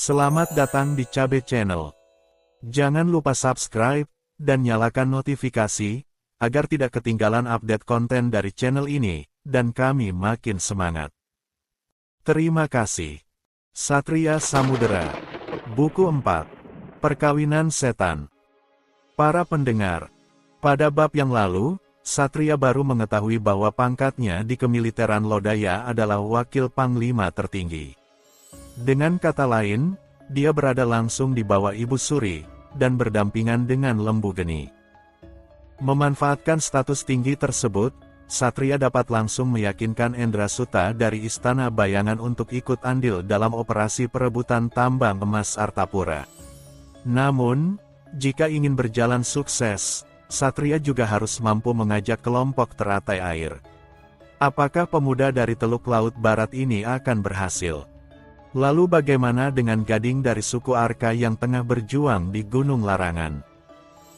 Selamat datang di Cabe Channel. Jangan lupa subscribe dan nyalakan notifikasi agar tidak ketinggalan update konten dari channel ini dan kami makin semangat. Terima kasih. Satria Samudera. Buku 4. Perkawinan Setan. Para pendengar, pada bab yang lalu, Satria baru mengetahui bahwa pangkatnya di kemiliteran Lodaya adalah wakil panglima tertinggi. Dengan kata lain, dia berada langsung di bawah Ibu Suri, dan berdampingan dengan Lembu Geni. Memanfaatkan status tinggi tersebut, Satria dapat langsung meyakinkan Endrasuta dari Istana Bayangan untuk ikut andil dalam operasi perebutan tambang emas Artapura. Namun, jika ingin berjalan sukses, Satria juga harus mampu mengajak kelompok teratai air. Apakah pemuda dari Teluk Laut Barat ini akan berhasil? Lalu bagaimana dengan gading dari suku Arka yang tengah berjuang di Gunung Larangan?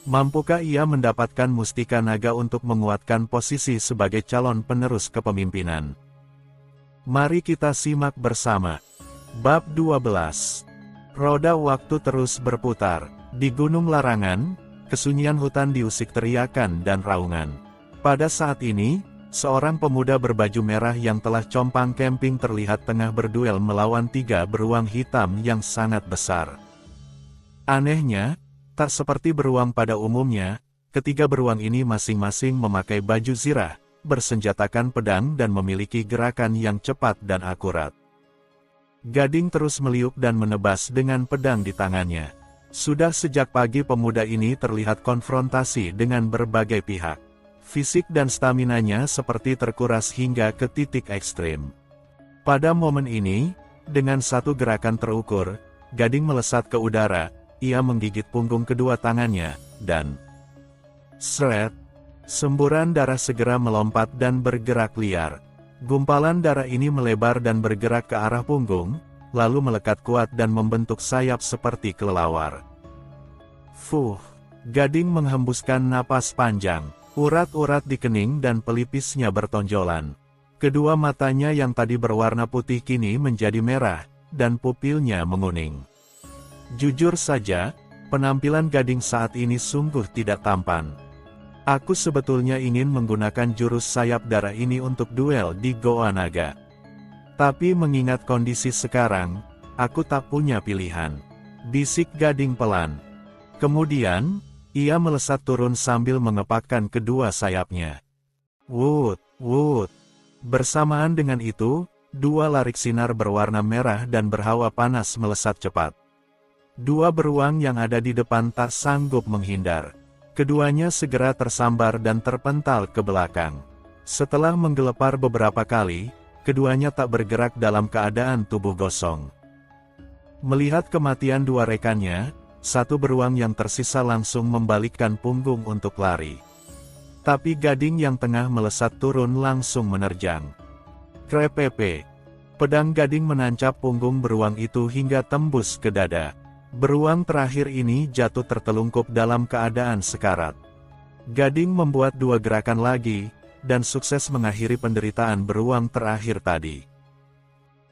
Mampukah ia mendapatkan mustika naga untuk menguatkan posisi sebagai calon penerus kepemimpinan? Mari kita simak bersama. Bab 12. Roda waktu terus berputar. Di Gunung Larangan, kesunyian hutan diusik teriakan dan raungan. Pada saat ini, seorang pemuda berbaju merah yang telah compang camping terlihat tengah berduel melawan 3 beruang hitam yang sangat besar. Anehnya, tak seperti beruang pada umumnya, ketiga beruang ini masing-masing memakai baju zirah, bersenjatakan pedang dan memiliki gerakan yang cepat dan akurat. Gading terus meliuk dan menebas dengan pedang di tangannya. Sudah sejak pagi pemuda ini terlihat konfrontasi dengan berbagai pihak. Fisik dan staminanya seperti terkuras hingga ke titik ekstrim. Pada momen ini, dengan satu gerakan terukur, Gading melesat ke udara, ia menggigit punggung kedua tangannya, dan seret, semburan darah segera melompat dan bergerak liar. Gumpalan darah ini melebar dan bergerak ke arah punggung, lalu melekat kuat dan membentuk sayap seperti kelelawar. Fuh, Gading menghembuskan napas panjang. Urat-urat di kening dan pelipisnya bertonjolan. Kedua matanya yang tadi berwarna putih kini menjadi merah, dan pupilnya menguning. Jujur saja, penampilan Gading saat ini sungguh tidak tampan. Aku sebetulnya ingin menggunakan jurus sayap darah ini untuk duel di Goa Naga. Tapi mengingat kondisi sekarang, aku tak punya pilihan. Bisik Gading pelan. Kemudian, ia melesat turun sambil mengepakkan kedua sayapnya. Wut, wut. Bersamaan dengan itu, 2 larik sinar berwarna merah dan berhawa panas melesat cepat. 2 beruang yang ada di depan tak sanggup menghindar. Keduanya segera tersambar dan terpental ke belakang. Setelah menggelepar beberapa kali, keduanya tak bergerak dalam keadaan tubuh gosong. Melihat kematian 2 rekannya, 1 beruang yang tersisa langsung membalikkan punggung untuk lari. Tapi Gading yang tengah melesat turun langsung menerjang. Krepepe. Pedang Gading menancap punggung beruang itu hingga tembus ke dada. Beruang terakhir ini jatuh tertelungkup dalam keadaan sekarat. Gading membuat 2 gerakan lagi, dan sukses mengakhiri penderitaan beruang terakhir tadi.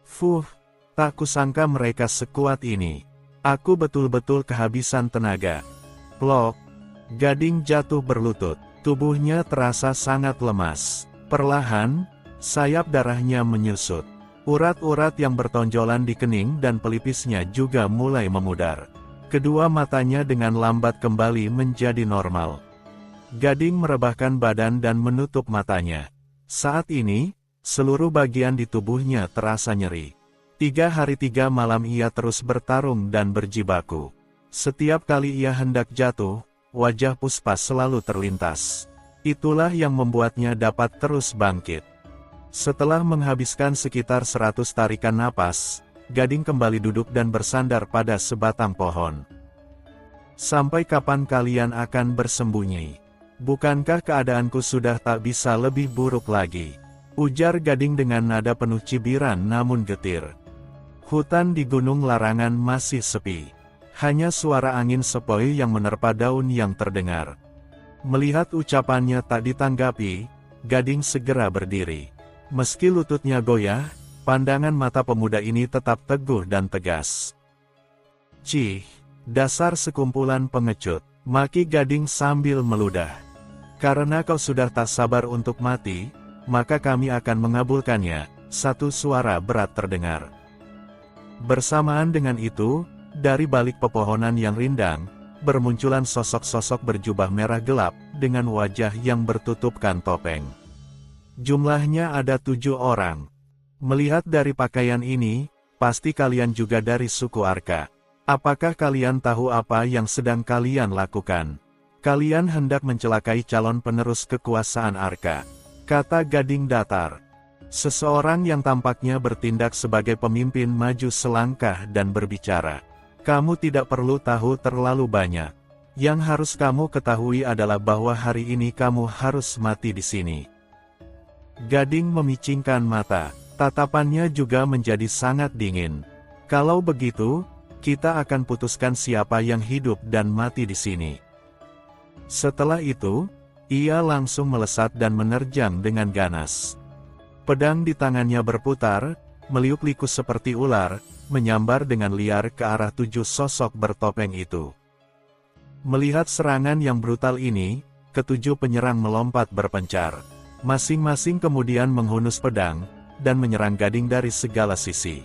Fuh, tak kusangka mereka sekuat ini. Aku betul-betul kehabisan tenaga. Plok. Gading jatuh berlutut. Tubuhnya terasa sangat lemas. Perlahan, sayap darahnya menyusut. Urat-urat yang bertonjolan di kening dan pelipisnya juga mulai memudar. Kedua matanya dengan lambat kembali menjadi normal. Gading merebahkan badan dan menutup matanya. Saat ini, seluruh bagian di tubuhnya terasa nyeri. 3 hari 3 malam ia terus bertarung dan berjibaku. Setiap kali ia hendak jatuh, wajah Puspa selalu terlintas. Itulah yang membuatnya dapat terus bangkit. Setelah menghabiskan sekitar 100 tarikan napas, Gading kembali duduk dan bersandar pada sebatang pohon. Sampai kapan kalian akan bersembunyi? Bukankah keadaanku sudah tak bisa lebih buruk lagi? Ujar Gading dengan nada penuh cibiran namun getir. Hutan di Gunung Larangan masih sepi. Hanya suara angin sepoi yang menerpa daun yang terdengar. Melihat ucapannya tak ditanggapi, Gading segera berdiri. Meski lututnya goyah, pandangan mata pemuda ini tetap teguh dan tegas. Cih, dasar sekumpulan pengecut, maki Gading sambil meludah. Karena kau sudah tak sabar untuk mati, maka kami akan mengabulkannya, satu suara berat terdengar. Bersamaan dengan itu, dari balik pepohonan yang rindang, bermunculan sosok-sosok berjubah merah gelap, dengan wajah yang bertutupkan topeng. Jumlahnya ada 7 orang. Melihat dari pakaian ini, pasti kalian juga dari suku Arka. Apakah kalian tahu apa yang sedang kalian lakukan? Kalian hendak mencelakai calon penerus kekuasaan Arka, kata Gading datar. Seseorang yang tampaknya bertindak sebagai pemimpin maju selangkah dan berbicara. Kamu tidak perlu tahu terlalu banyak. Yang harus kamu ketahui adalah bahwa hari ini kamu harus mati di sini. Gading memicingkan mata, tatapannya juga menjadi sangat dingin. Kalau begitu, kita akan putuskan siapa yang hidup dan mati di sini. Setelah itu, ia langsung melesat dan menerjang dengan ganas. Pedang di tangannya berputar, meliuk-liku seperti ular, menyambar dengan liar ke arah 7 sosok bertopeng itu. Melihat serangan yang brutal ini, ketujuh penyerang melompat berpencar. Masing-masing kemudian menghunus pedang, dan menyerang Gading dari segala sisi.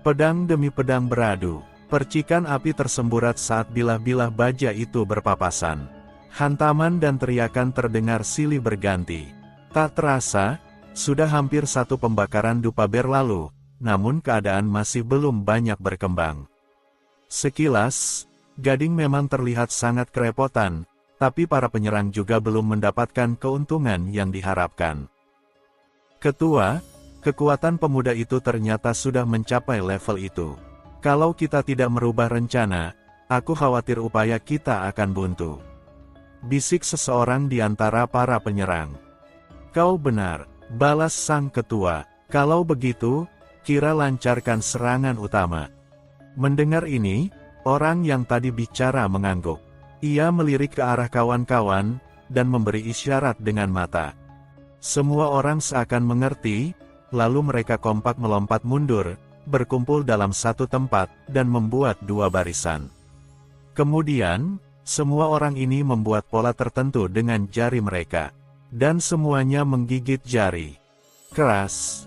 Pedang demi pedang beradu. Percikan api tersemburat saat bilah-bilah baja itu berpapasan. Hantaman dan teriakan terdengar silih berganti. Tak terasa, sudah hampir satu pembakaran dupa berlalu, namun keadaan masih belum banyak berkembang. Sekilas, Gading memang terlihat sangat kerepotan, tapi para penyerang juga belum mendapatkan keuntungan yang diharapkan. Ketua, kekuatan pemuda itu ternyata sudah mencapai level itu. Kalau kita tidak merubah rencana, aku khawatir upaya kita akan buntu. Bisik seseorang di antara para penyerang. Kau benar, balas sang ketua. Kalau begitu, kira lancarkan serangan utama. Mendengar ini, orang yang tadi bicara mengangguk. Ia melirik ke arah kawan-kawan, dan memberi isyarat dengan mata. Semua orang seakan mengerti, lalu mereka kompak melompat mundur, berkumpul dalam satu tempat, dan membuat 2 barisan. Kemudian, semua orang ini membuat pola tertentu dengan jari mereka. Dan semuanya menggigit jari. Keras.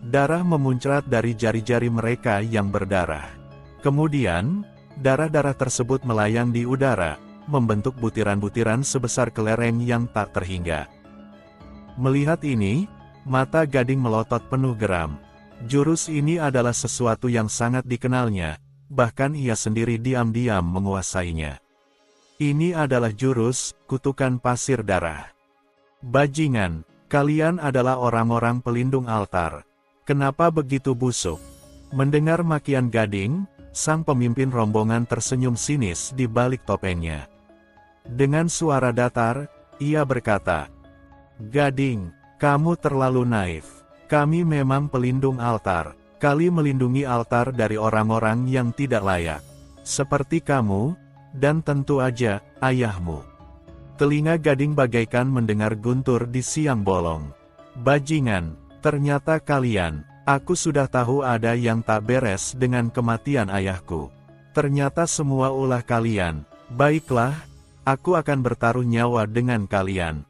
Darah memuncrat dari jari-jari mereka yang berdarah. Kemudian, darah-darah tersebut melayang di udara, membentuk butiran-butiran sebesar kelereng yang tak terhingga. Melihat ini, mata Gading melotot penuh geram. Jurus ini adalah sesuatu yang sangat dikenalnya, bahkan ia sendiri diam-diam menguasainya. Ini adalah jurus kutukan pasir darah. Bajingan, kalian adalah orang-orang pelindung altar. Kenapa begitu busuk? Mendengar makian Gading, sang pemimpin rombongan tersenyum sinis di balik topengnya. Dengan suara datar, ia berkata, "Gading, kamu terlalu naif. Kami memang pelindung altar. Kali melindungi altar dari orang-orang yang tidak layak. Seperti kamu, dan tentu aja, ayahmu." Telinga Gading bagaikan mendengar guntur di siang bolong. Bajingan, ternyata kalian, aku sudah tahu ada yang tak beres dengan kematian ayahku. Ternyata semua ulah kalian. Baiklah, aku akan bertaruh nyawa dengan kalian.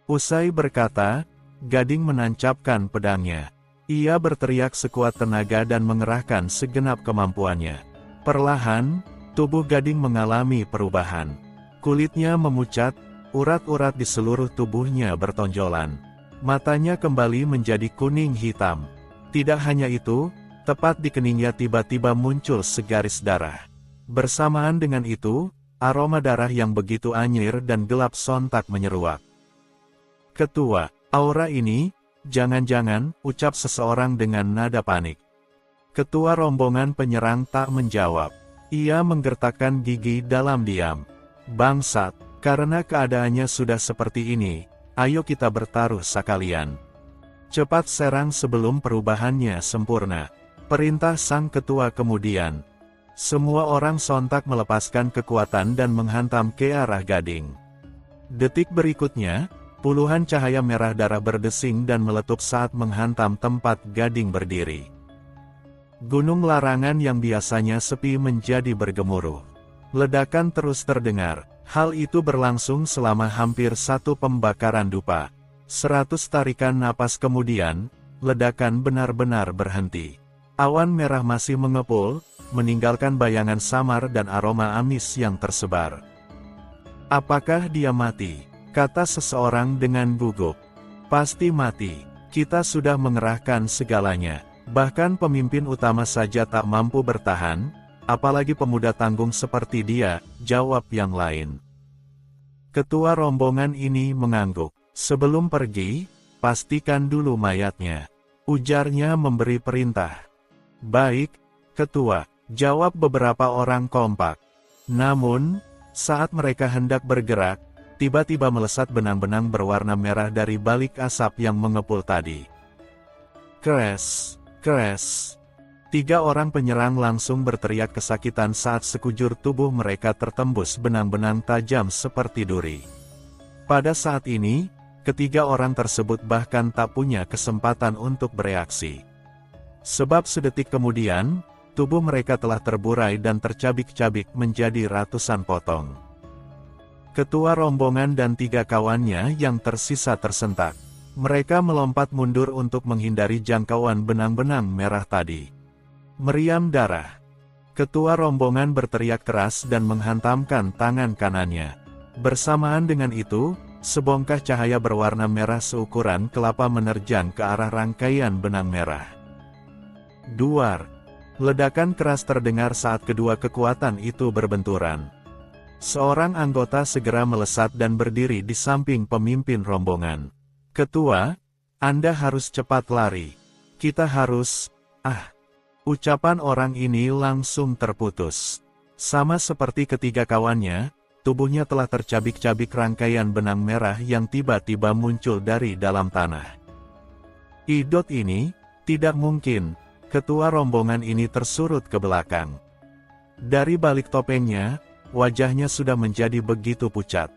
Usai berkata, Gading menancapkan pedangnya. Ia berteriak sekuat tenaga dan mengerahkan segenap kemampuannya. Perlahan, tubuh Gading mengalami perubahan. Kulitnya memucat, urat-urat di seluruh tubuhnya bertonjolan. Matanya kembali menjadi kuning hitam. Tidak hanya itu, tepat di keningnya tiba-tiba muncul segaris darah. Bersamaan dengan itu, aroma darah yang begitu anyir dan gelap sontak menyeruak. "Ketua, aura ini, jangan-jangan," ucap seseorang dengan nada panik. Ketua rombongan penyerang tak menjawab. Ia menggertakkan gigi dalam diam. "Bangsat, karena keadaannya sudah seperti ini, ayo kita bertaruh sekalian. Cepat serang sebelum perubahannya sempurna," perintah sang ketua kemudian. Semua orang sontak melepaskan kekuatan dan menghantam ke arah Gading. Detik berikutnya, puluhan cahaya merah darah berdesing dan meletup saat menghantam tempat Gading berdiri. Gunung larangan yang biasanya sepi menjadi bergemuruh. Ledakan terus terdengar. Hal itu berlangsung selama hampir 1 pembakaran dupa. 100 tarikan napas kemudian, ledakan benar-benar berhenti. Awan merah masih mengepul, meninggalkan bayangan samar dan aroma amis yang tersebar. "Apakah dia mati?" kata seseorang dengan gugup. "Pasti mati. Kita sudah mengerahkan segalanya. Bahkan pemimpin utama saja tak mampu bertahan, apalagi pemuda tanggung seperti dia," jawab yang lain. Ketua rombongan ini mengangguk. "Sebelum pergi, pastikan dulu mayatnya," ujarnya memberi perintah. "Baik, Ketua," jawab beberapa orang kompak. Namun, saat mereka hendak bergerak, tiba-tiba melesat benang-benang berwarna merah dari balik asap yang mengepul tadi. Kres, kres. 3 orang penyerang langsung berteriak kesakitan saat sekujur tubuh mereka tertembus benang-benang tajam seperti duri. Pada saat ini, ketiga orang tersebut bahkan tak punya kesempatan untuk bereaksi. Sebab sedetik kemudian, tubuh mereka telah terburai dan tercabik-cabik menjadi ratusan potong. Ketua rombongan dan 3 kawannya yang tersisa tersentak. Mereka melompat mundur untuk menghindari jangkauan benang-benang merah tadi. Meriam darah. Ketua rombongan berteriak keras dan menghantamkan tangan kanannya. Bersamaan dengan itu, sebongkah cahaya berwarna merah seukuran kelapa menerjang ke arah rangkaian benang merah. Duar. Ledakan keras terdengar saat kedua kekuatan itu berbenturan. Seorang anggota segera melesat dan berdiri di samping pemimpin rombongan. "Ketua, Anda harus cepat lari. Kita harus..." Ucapan orang ini langsung terputus. Sama seperti ketiga kawannya, tubuhnya telah tercabik-cabik rangkaian benang merah yang tiba-tiba muncul dari dalam tanah. "Idot ini, tidak mungkin." Ketua rombongan ini tersurut ke belakang. Dari balik topengnya, wajahnya sudah menjadi begitu pucat.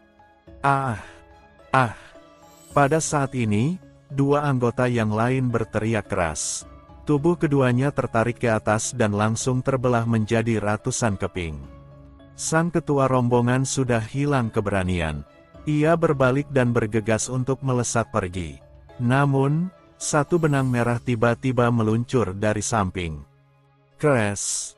Pada saat ini, 2 anggota yang lain berteriak keras. Tubuh keduanya tertarik ke atas dan langsung terbelah menjadi ratusan keping. Sang ketua rombongan sudah hilang keberanian. Ia berbalik dan bergegas untuk melesat pergi. Namun, 1 benang merah tiba-tiba meluncur dari samping. Kres!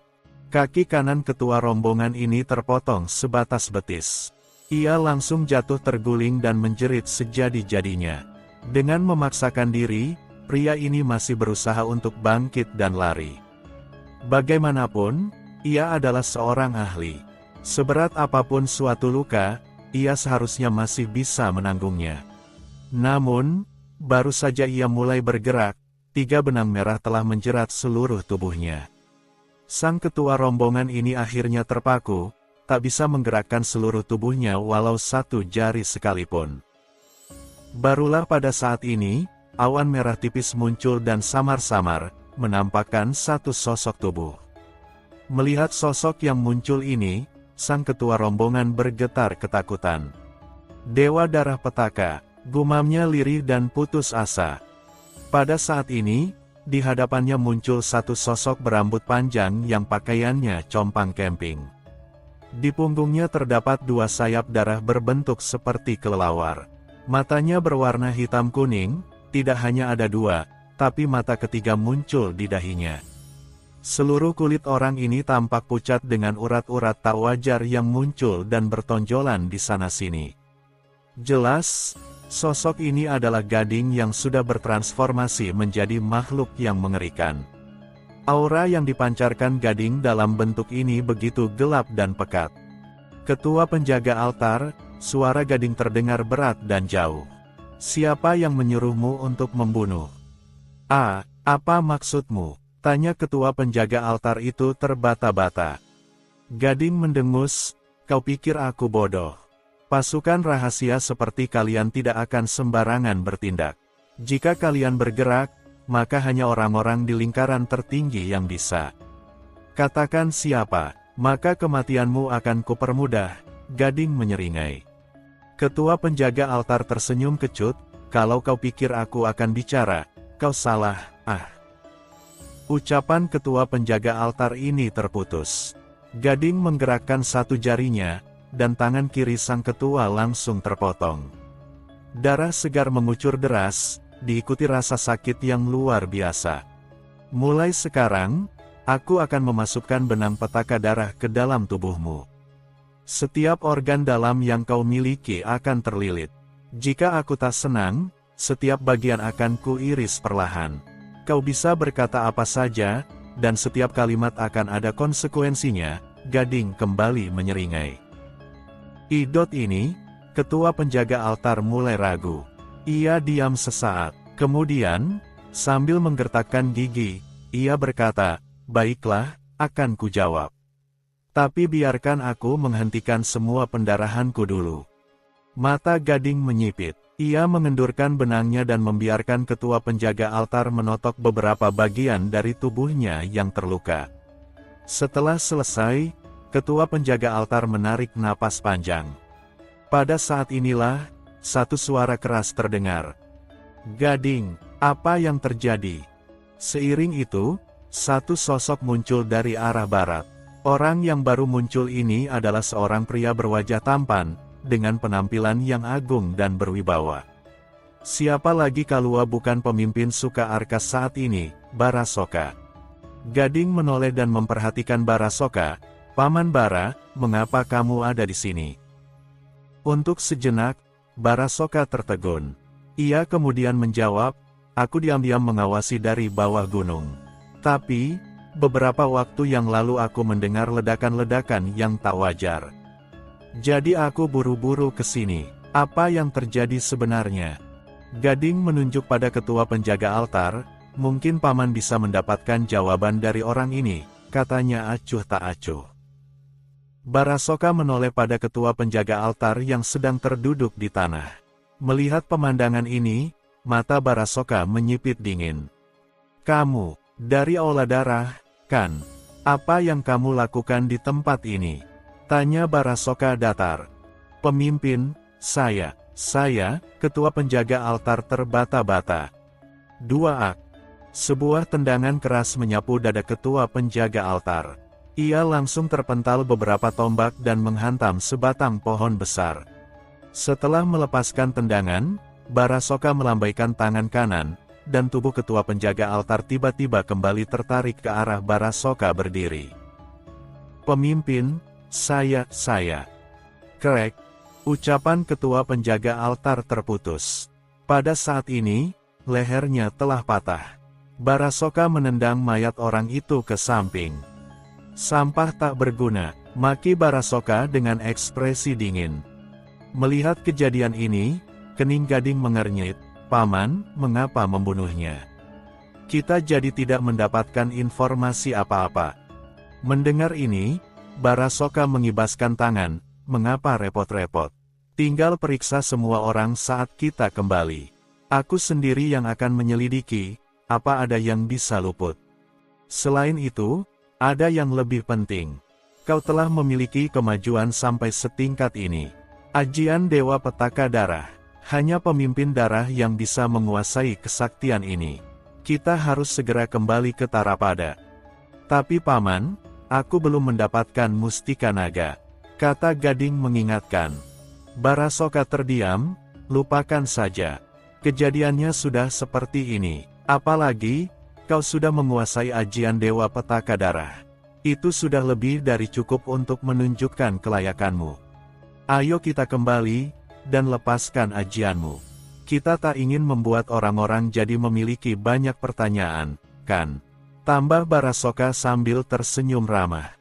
Kaki kanan ketua rombongan ini terpotong sebatas betis. Ia langsung jatuh terguling dan menjerit sejadi-jadinya. Dengan memaksakan diri, pria ini masih berusaha untuk bangkit dan lari. Bagaimanapun, ia adalah seorang ahli. Seberat apapun suatu luka, ia seharusnya masih bisa menanggungnya. Namun, baru saja ia mulai bergerak, 3 benang merah telah menjerat seluruh tubuhnya. Sang ketua rombongan ini akhirnya terpaku, tak bisa menggerakkan seluruh tubuhnya walau 1 jari sekalipun. Barulah pada saat ini, awan merah tipis muncul dan samar-samar, menampakkan 1 sosok tubuh. Melihat sosok yang muncul ini, sang ketua rombongan bergetar ketakutan. "Dewa darah petaka," gumamnya lirih dan putus asa. Pada saat ini, di hadapannya muncul 1 sosok berambut panjang yang pakaiannya compang camping. Di punggungnya terdapat 2 sayap darah berbentuk seperti kelelawar. Matanya berwarna hitam kuning, tidak hanya ada 2, tapi mata ketiga muncul di dahinya. Seluruh kulit orang ini tampak pucat dengan urat-urat tak wajar yang muncul dan bertonjolan di sana-sini. Jelas, sosok ini adalah gading yang sudah bertransformasi menjadi makhluk yang mengerikan. Aura yang dipancarkan gading dalam bentuk ini begitu gelap dan pekat. "Ketua penjaga altar," suara gading terdengar berat dan jauh. "Siapa yang menyuruhmu untuk membunuh?" Apa maksudmu?" tanya ketua penjaga altar itu terbata-bata. Gading mendengus, "Kau pikir aku bodoh? Pasukan rahasia seperti kalian tidak akan sembarangan bertindak. Jika kalian bergerak, maka hanya orang-orang di lingkaran tertinggi yang bisa. Katakan siapa, maka kematianmu akan kupermudah." Gading menyeringai. Ketua penjaga altar tersenyum kecut, "Kalau kau pikir aku akan bicara, kau salah." Ucapan ketua penjaga altar ini terputus. Gading menggerakkan satu jarinya, dan tangan kiri sang ketua langsung terpotong. Darah segar mengucur deras, diikuti rasa sakit yang luar biasa. Mulai sekarang, aku akan memasukkan benang petaka darah ke dalam tubuhmu. Setiap organ dalam yang kau miliki akan terlilit. Jika aku tak senang, setiap bagian akan kuiris perlahan. Kau bisa berkata apa saja, dan setiap kalimat akan ada konsekuensinya. Gading kembali menyeringai. Idot ini, ketua penjaga altar mulai ragu. Ia diam sesaat, kemudian, sambil menggertakkan gigi, ia berkata, "Baiklah, akan kujawab. Tapi biarkan aku menghentikan semua pendarahanku dulu." Mata Gading menyipit. Ia mengendurkan benangnya dan membiarkan ketua penjaga altar menotok beberapa bagian dari tubuhnya yang terluka. Setelah selesai, ketua penjaga altar menarik napas panjang. Pada saat inilah, satu suara keras terdengar. "Gading, apa yang terjadi?" Seiring itu, satu sosok muncul dari arah barat. Orang yang baru muncul ini adalah seorang pria berwajah tampan, dengan penampilan yang agung dan berwibawa. Siapa lagi kalau bukan pemimpin suka Arkas saat ini, Barasoka. Gading menoleh dan memperhatikan Barasoka. "Paman Bara, mengapa kamu ada di sini?" Untuk sejenak, Barasoka tertegun. Ia kemudian menjawab, "Aku diam-diam mengawasi dari bawah gunung. Tapi, beberapa waktu yang lalu aku mendengar ledakan-ledakan yang tak wajar. Jadi aku buru-buru ke sini. Apa yang terjadi sebenarnya?" Gading menunjuk pada ketua penjaga altar. "Mungkin paman bisa mendapatkan jawaban dari orang ini," katanya acuh tak acuh. Barasoka menoleh pada ketua penjaga altar yang sedang terduduk di tanah. Melihat pemandangan ini, mata Barasoka menyipit dingin. "Kamu, dari Aula Darah, kan? Apa yang kamu lakukan di tempat ini?" tanya Barasoka datar. "Pemimpin, saya, ketua penjaga altar terbata-bata." 2 Ak. Sebuah tendangan keras menyapu dada ketua penjaga altar. Ia langsung terpental beberapa tombak dan menghantam sebatang pohon besar. Setelah melepaskan tendangan, Barasoka melambaikan tangan kanan, dan tubuh ketua penjaga altar tiba-tiba kembali tertarik ke arah Barasoka berdiri. "Pemimpin, saya. Krek. Ucapan ketua penjaga altar terputus. Pada saat ini, lehernya telah patah. Barasoka menendang mayat orang itu ke samping. "Sampah tak berguna," maki Barasoka dengan ekspresi dingin. Melihat kejadian ini, kening Gading mengernyit. "Paman, mengapa membunuhnya? Kita jadi tidak mendapatkan informasi apa-apa." Mendengar ini, Barasoka mengibaskan tangan. "Mengapa repot-repot? Tinggal periksa semua orang saat kita kembali. Aku sendiri yang akan menyelidiki, apa ada yang bisa luput. Selain itu, ada yang lebih penting. Kau telah memiliki kemajuan sampai setingkat ini. Ajian Dewa Petaka Darah. Hanya pemimpin darah yang bisa menguasai kesaktian ini. Kita harus segera kembali ke Tarapada." "Tapi paman, aku belum mendapatkan Mustika Naga," kata Gading mengingatkan. Barasoka terdiam. "Lupakan saja. Kejadiannya sudah seperti ini. Apalagi, kau sudah menguasai ajian Dewa Petaka Darah. Itu sudah lebih dari cukup untuk menunjukkan kelayakanmu. Ayo kita kembali, dan lepaskan ajianmu. Kita tak ingin membuat orang-orang jadi memiliki banyak pertanyaan, kan?" tambah Barasoka sambil tersenyum ramah.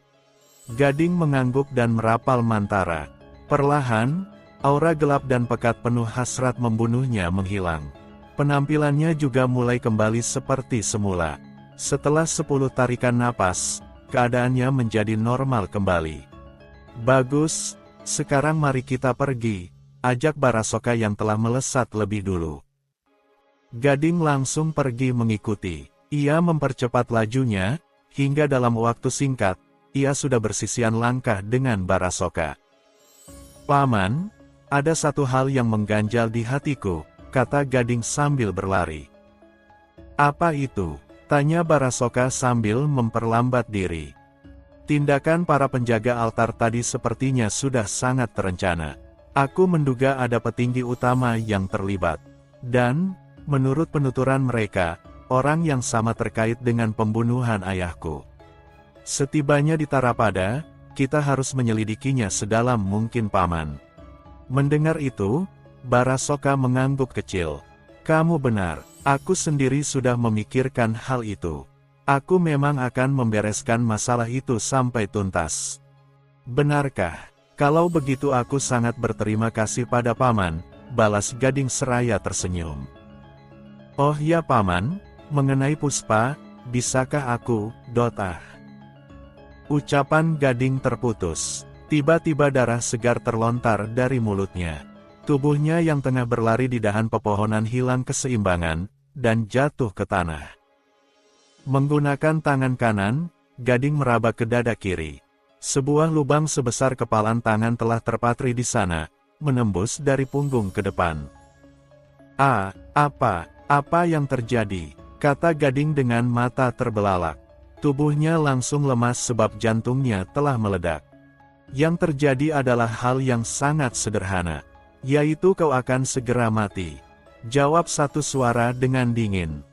Gading mengangguk dan merapal mantara. Perlahan, aura gelap dan pekat penuh hasrat membunuhnya menghilang. Penampilannya juga mulai kembali seperti semula. Setelah 10 tarikan napas, keadaannya menjadi normal kembali. "Bagus, sekarang mari kita pergi," ajak Barasoka yang telah melesat lebih dulu. Gading langsung pergi mengikuti. Ia mempercepat lajunya, hingga dalam waktu singkat, ia sudah bersisian langkah dengan Barasoka. "Paman, ada satu hal yang mengganjal di hatiku," kata Gading sambil berlari. "Apa itu?" Tanya Barasoka sambil memperlambat diri. Tindakan para penjaga altar tadi sepertinya sudah sangat terencana. Aku menduga ada petinggi utama yang terlibat. Dan, menurut penuturan mereka, orang yang sama terkait dengan pembunuhan ayahku. Setibanya di Tarapada, kita harus menyelidikinya sedalam mungkin paman. Mendengar itu, Barasoka mengangguk kecil. Kamu benar, aku sendiri sudah memikirkan hal itu. Aku memang akan membereskan masalah itu sampai tuntas. Benarkah? Kalau begitu aku sangat berterima kasih pada paman, balas Gading seraya tersenyum. Oh ya paman, mengenai Puspa, bisakah aku, Ucapan Gading terputus. Tiba-tiba darah segar terlontar dari mulutnya. Tubuhnya yang tengah berlari di dahan pepohonan hilang keseimbangan, dan jatuh ke tanah. Menggunakan tangan kanan, Gading meraba ke dada kiri. Sebuah lubang sebesar kepalan tangan telah terpatri di sana, menembus dari punggung ke depan. Apa yang terjadi? Kata Gading dengan mata terbelalak. Tubuhnya langsung lemas sebab jantungnya telah meledak. Yang terjadi adalah hal yang sangat sederhana, yaitu kau akan segera mati. Jawab satu suara dengan dingin.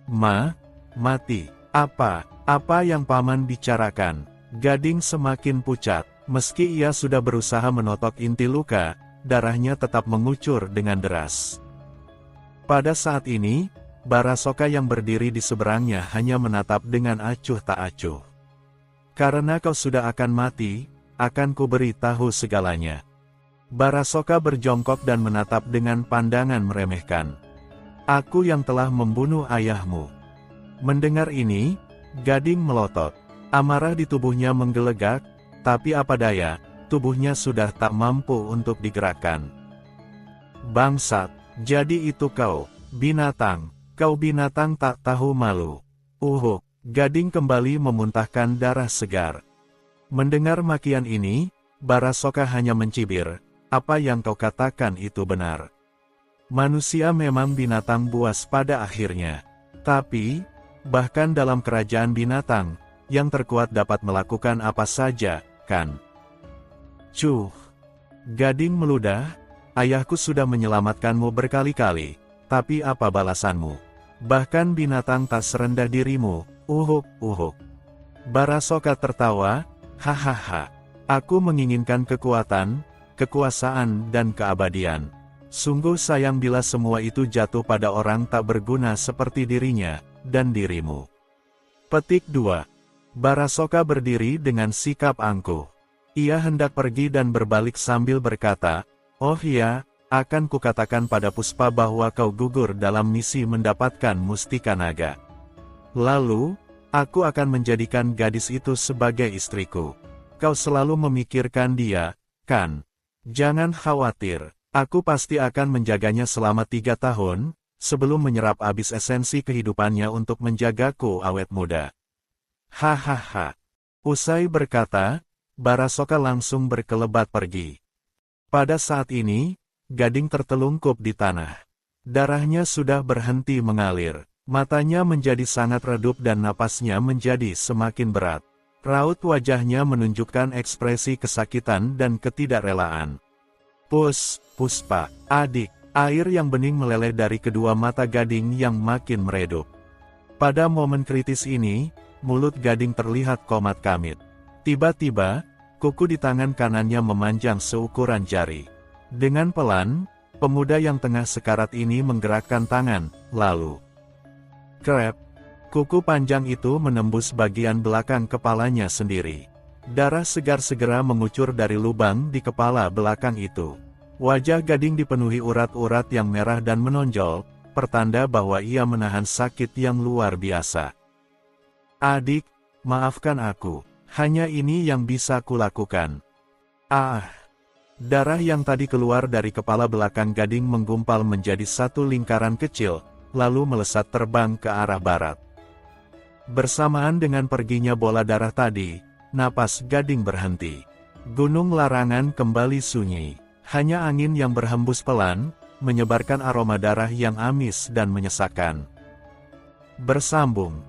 Mati. Apa yang paman bicarakan? Gading semakin pucat. Meski ia sudah berusaha menotok inti luka, darahnya tetap mengucur dengan deras. Pada saat ini, Barasoka yang berdiri di seberangnya hanya menatap dengan acuh tak acuh. Karena kau sudah akan mati, akan kuberi tahu segalanya. Barasoka berjongkok dan menatap dengan pandangan meremehkan. Aku yang telah membunuh ayahmu. Mendengar ini, Gading melotot. Amarah di tubuhnya menggelegak, tapi apa daya, tubuhnya sudah tak mampu untuk digerakkan. Bangsat, jadi itu kau, binatang. Kau binatang tak tahu malu. Gading kembali memuntahkan darah segar. Mendengar makian ini, Barasoka hanya mencibir. Apa yang kau katakan itu benar. Manusia memang binatang buas pada akhirnya. Tapi, bahkan dalam kerajaan binatang, yang terkuat dapat melakukan apa saja, kan? Gading meludah, ayahku sudah menyelamatkanmu berkali-kali, tapi apa balasanmu? Bahkan binatang tak serendah dirimu, Barasoka tertawa, hahaha. Aku menginginkan kekuatan, kekuasaan dan keabadian. Sungguh sayang bila semua itu jatuh pada orang tak berguna seperti dirinya, dan dirimu. Petik 2. Barasoka berdiri dengan sikap angkuh. Ia hendak pergi dan berbalik sambil berkata, oh iya, akan kukatakan pada Puspa bahwa kau gugur dalam misi mendapatkan mustika naga. Lalu, aku akan menjadikan gadis itu sebagai istriku. Kau selalu memikirkan dia, kan? Jangan khawatir, aku pasti akan menjaganya selama 3 tahun, sebelum menyerap habis esensi kehidupannya untuk menjagaku awet muda. Hahaha. Usai berkata, Barasoka langsung berkelebat pergi. Pada saat ini, Gading tertelungkup di tanah. Darahnya sudah berhenti mengalir. Matanya menjadi sangat redup dan napasnya menjadi semakin berat. Raut wajahnya menunjukkan ekspresi kesakitan dan ketidakrelaan. Puspa, adik. Air yang bening meleleh dari kedua mata Gading yang makin meredup. Pada momen kritis ini, mulut Gading terlihat komat kamit. Tiba-tiba, kuku di tangan kanannya memanjang seukuran jari. Dengan pelan, pemuda yang tengah sekarat ini menggerakkan tangan, lalu krep. Kuku panjang itu menembus bagian belakang kepalanya sendiri. Darah segar segera mengucur dari lubang di kepala belakang itu. Wajah Gading dipenuhi urat-urat yang merah dan menonjol, pertanda bahwa ia menahan sakit yang luar biasa. Adik, maafkan aku, hanya ini yang bisa kulakukan. Darah yang tadi keluar dari kepala belakang Gading menggumpal menjadi satu lingkaran kecil, lalu melesat terbang ke arah barat. Bersamaan dengan perginya bola darah tadi, napas Gading berhenti. Gunung larangan kembali sunyi. Hanya angin yang berhembus pelan, menyebarkan aroma darah yang amis dan menyesakkan. Bersambung.